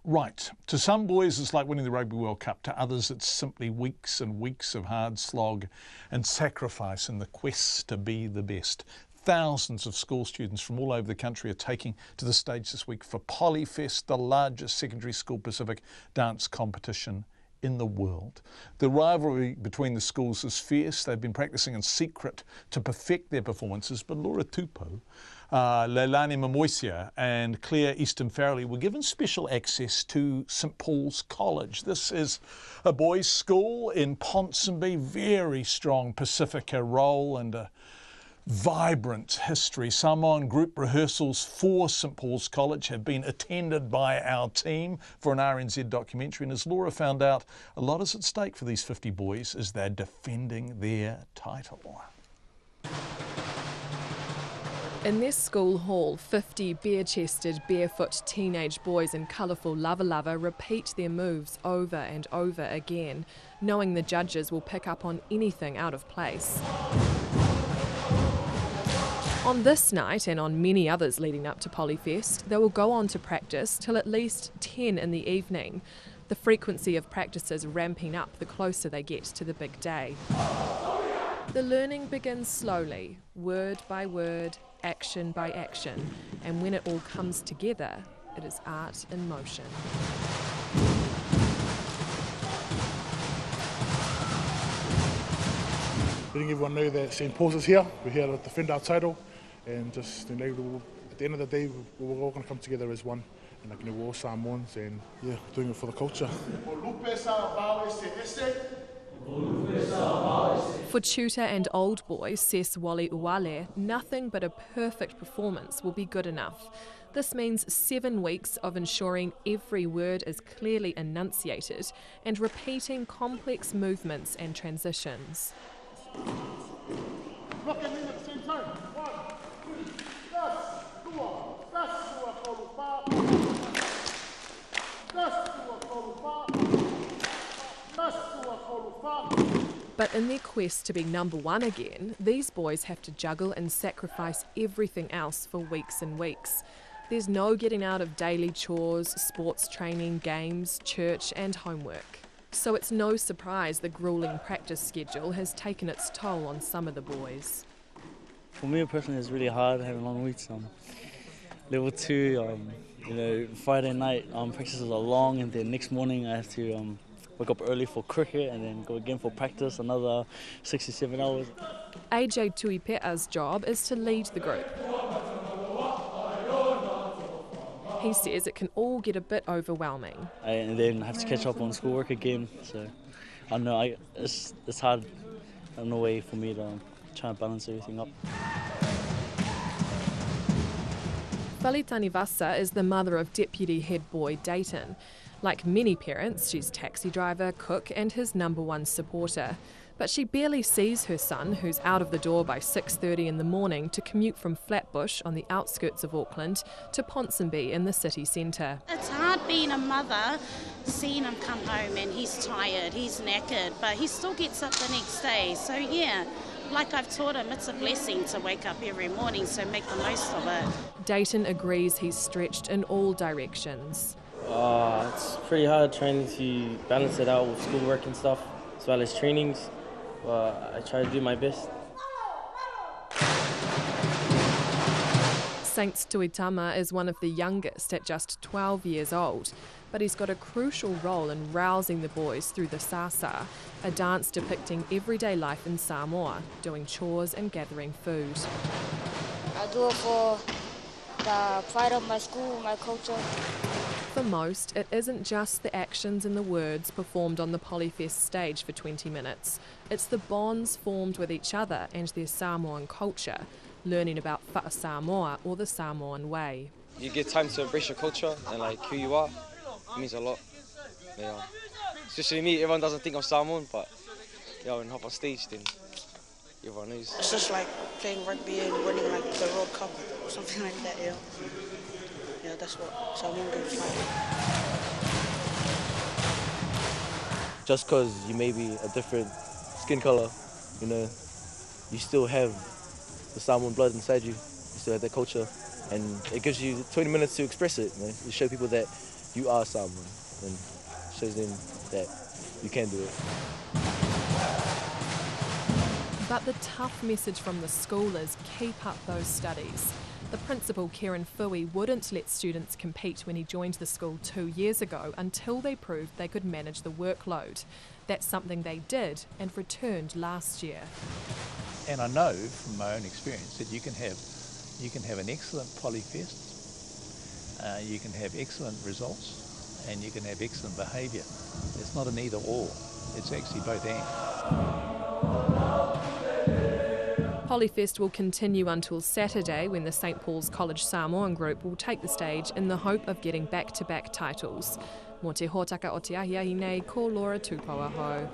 Right, to some boys it's like winning the Rugby World Cup, to others it's simply weeks and weeks of hard slog and sacrifice in the quest to be the best. Thousands of school students from all over the country are taking to the stage this week for Polyfest, the largest secondary school Pacific dance competition in the world. The rivalry between the schools is fierce. They've been practicing in secret to perfect their performances, but Laura Tupou, Leilani Mamoisia and Claire Easton Farrelly were given special access to St Paul's College. This is a boys' school in Ponsonby, very strong Pacifica role and a vibrant history. Samoan group rehearsals for St Paul's College have been attended by our team for an RNZ documentary, and as Laura found out, a lot is at stake for these 50 boys as they're defending their title. In their school hall, 50 bare-chested, barefoot teenage boys in colourful lava repeat their moves over and over again, knowing the judges will pick up on anything out of place. On this night, and on many others leading up to Polyfest, they will go on to practice till at least 10 in the evening, the frequency of practices ramping up the closer they get to the big day. The learning begins slowly, word by word, action by action, and when it all comes together, it is art in motion. Letting everyone know that St Paul's is here. We're here to defend our title, and just at the end of the day, we're all going to come together as one. And we're all Samoans, and yeah, doing it for the culture. For tutor and old boy Ses Wally Uwale, nothing but a perfect performance will be good enough. This means 7 weeks of ensuring every word is clearly enunciated and repeating complex movements and transitions. Look at me at the same time. 1, 2, 3. But in their quest to be number one again, these boys have to juggle and sacrifice everything else for weeks and weeks. There's no getting out of daily chores, sports training, games, church and homework. So it's no surprise the gruelling practice schedule has taken its toll on some of the boys. For me personally, it's really hard having long weeks. Level 2, Friday night practices are long, and then next morning I have to wake up early for cricket and then go again for practice, another 67 hours. AJ Tuipea's job is to lead the group. He says it can all get a bit overwhelming. And then I have to catch up on schoolwork again, so I know it's hard in a way for me to try and balance everything up. Valitani Vasa is the mother of deputy head boy Dayton. Like many parents, she's taxi driver, cook and his #1 supporter. But she barely sees her son, who's out of the door by 6:30 in the morning to commute from Flatbush on the outskirts of Auckland to Ponsonby in the city centre. It's hard being a mother, seeing him come home and he's tired, he's knackered, but he still gets up the next day. So yeah, like I've taught him, it's a blessing to wake up every morning, so make the most of it. Dayton agrees he's stretched in all directions. It's pretty hard trying to balance it out with schoolwork and stuff, as well as trainings. I try to do my best. Saints Tuitama is one of the youngest at just 12 years old, but he's got a crucial role in rousing the boys through the sasa, a dance depicting everyday life in Samoa, doing chores and gathering food. I do it for the pride of my school, my culture. For most, it isn't just the actions and the words performed on the Polyfest stage for 20 minutes. It's the bonds formed with each other and their Samoan culture, learning about Fa'a Samoa or the Samoan way. You get time to embrace your culture and who you are. It means a lot. Yeah. Especially me, everyone doesn't think I'm Samoan, but when I hop on stage, then everyone knows. It's just like playing rugby and winning the World Cup or something like that, yeah. Yeah, that's what Samoan games like. Just because you may be a different skin colour, you still have the Samoan blood inside you. You still have that culture, and it gives you 20 minutes to express it. You show people that you are Samoan, and shows them that you can do it. But the tough message from the school is keep up those studies. The principal, Kieran Fui, wouldn't let students compete when he joined the school 2 years ago until they proved they could manage the workload. That's something they did and returned last year. And I know from my own experience that you can have an excellent Polyfest, you can have excellent results, and you can have excellent behaviour. It's not an either or, it's actually both and. Polyfest will continue until Saturday, when the St Paul's College Samoan group will take the stage in the hope of getting back-to-back titles. Mō te hōtaka o te ahiahi nei, ko Laura Tupou aho.